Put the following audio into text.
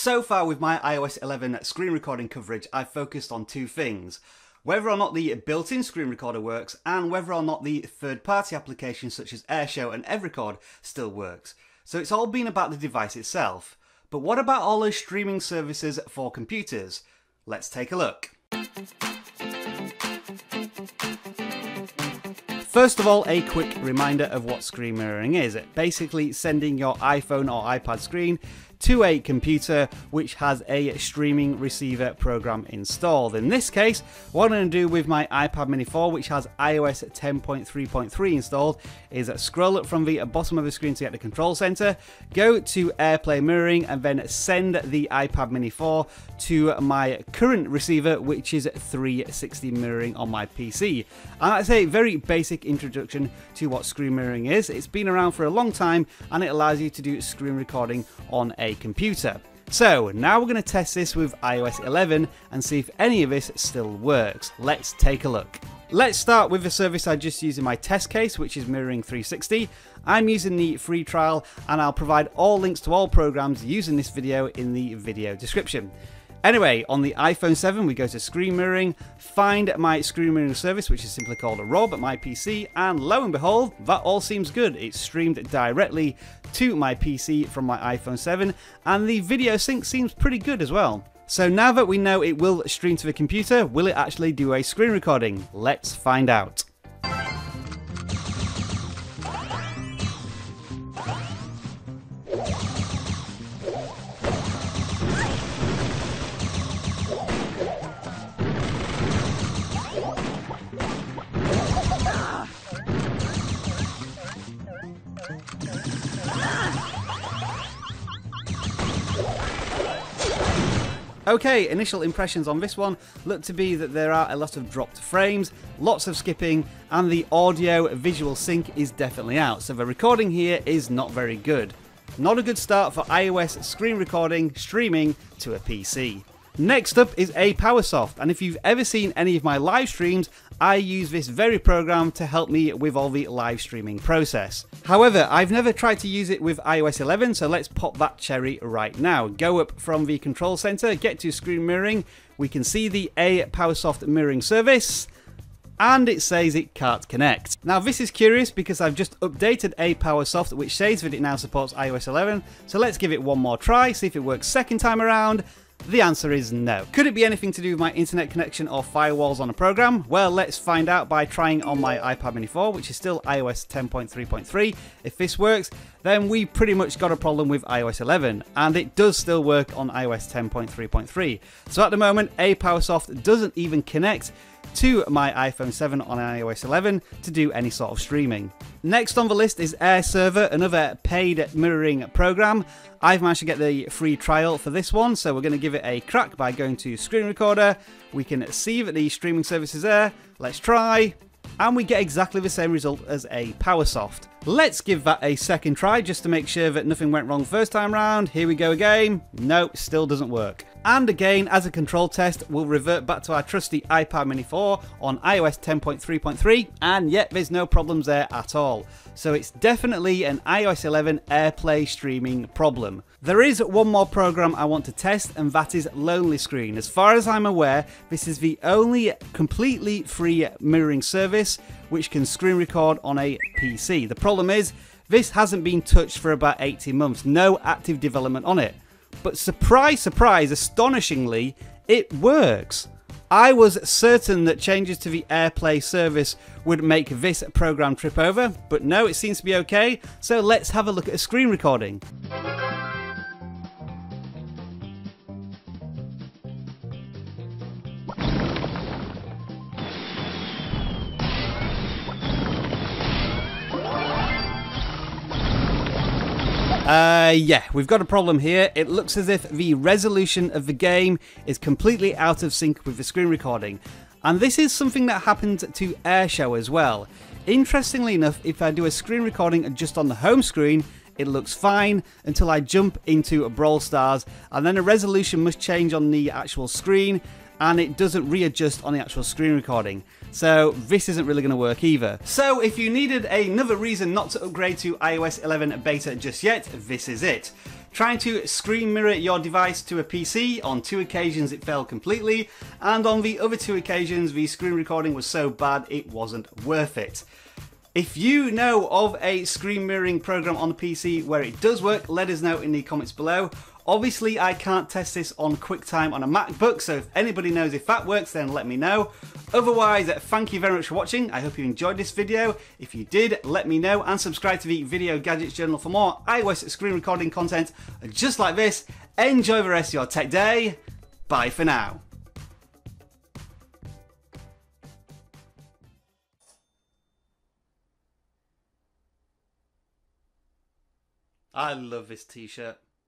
So far with my iOS 11 screen recording coverage, I've focused on two things. Whether or not the built-in screen recorder works, and whether or not the third-party applications such as AirShow and Everrecord still works. So it's all been about the device itself. But what about all those streaming services for computers? Let's take a look. First of all, a quick reminder of what screen mirroring is. Basically sending your iPhone or iPad screen to a computer which has a streaming receiver program installed. In this case, what I'm going to do with my iPad mini 4, which has iOS 10.3.3 installed, is scroll up from the bottom of the screen to get the control center, go to Airplay mirroring, and then send the iPad mini 4 to my current receiver, which is 360 mirroring on my PC. And that's a very basic introduction to what screen mirroring is. It's been around for a long time and it allows you to do screen recording on a computer. So now we're going to test this with iOS 11 and see if any of this still works. Let's take a look. Let's start with the service I just used in my test case, which is Mirroring 360. I'm using the free trial and I'll provide all links to all programs used in this video in the video description. Anyway, on the iPhone 7, we go to screen mirroring, find my screen mirroring service, which is simply called a Rob at my PC, and lo and behold, that all seems good. It's streamed directly to my PC from my iPhone 7, and the video sync seems pretty good as well. So now that we know it will stream to the computer, will it actually do a screen recording? Let's find out. Okay, initial impressions on this one look to be that there are a lot of dropped frames, lots of skipping, and the audio visual sync is definitely out, so the recording here is not very good. Not a good start for iOS screen recording streaming to a PC. Next up is Apowersoft, and if you've ever seen any of my live streams, I use this very program to help me with all the live streaming process. However, I've never tried to use it with iOS 11, so let's pop that cherry right now. Go up from the control center, get to screen mirroring, we can see the Powersoft mirroring service, and it says it can't connect. Now this is curious because I've just updated Powersoft, which says that it now supports iOS 11, so let's give it one more try, see if it works second time around. The answer is no. Could it be anything to do with my internet connection or firewalls on a program? Well, let's find out by trying on my iPad mini 4, which is still iOS 10.3.3. If this works, then we pretty much got a problem with iOS 11, and it does still work on iOS 10.3.3. So at the moment, Powersoft doesn't even connect to my iPhone 7 on iOS 11 to do any sort of streaming. Next on the list is AirServer, another paid mirroring program. I've managed to get the free trial for this one, so we're going to give it a crack by going to Screen Recorder. We can see that the streaming service is there. Let's try. And we get exactly the same result as Powersoft. Let's give that a second try just to make sure that nothing went wrong first time round. Here we go again. Nope, still doesn't work. And again, as a control test, we'll revert back to our trusty iPad mini 4 on iOS 10.3.3, and yet there's no problems there at all. So it's definitely an iOS 11 AirPlay streaming problem. There is one more program I want to test, and that is lowlyscreen. As far as I'm aware, this is the only completely free mirroring service which can screen record on a PC. The problem is, this hasn't been touched for about 18 months, no active development on it. But surprise, surprise, astonishingly, it works. I was certain that changes to the Airplay service would make this program trip over, but no, it seems to be okay, so let's have a look at a screen recording. Yeah, we've got a problem here. It looks as if the resolution of the game is completely out of sync with the screen recording. And this is something that happened to AirShow as well. Interestingly enough, if I do a screen recording just on the home screen, it looks fine until I jump into Brawl Stars, and then the resolution must change on the actual screen, and it doesn't readjust on the actual screen recording. So this isn't really going to work either. So if you needed another reason not to upgrade to iOS 11 beta just yet, this is it. Trying to screen mirror your device to a PC, on 2 occasions it failed completely, and on the other 2 occasions the screen recording was so bad it wasn't worth it. If you know of a screen mirroring program on the PC where it does work, let us know in the comments below. Obviously I can't test this on Quicktime on a MacBook, so if anybody knows if that works then let me know. Otherwise, thank you very much for watching. I hope you enjoyed this video. If you did, let me know, and subscribe to the Video Gadgets Journal for more iOS screen recording content just like this. Enjoy the rest of your tech day. Bye for now. I love this t-shirt.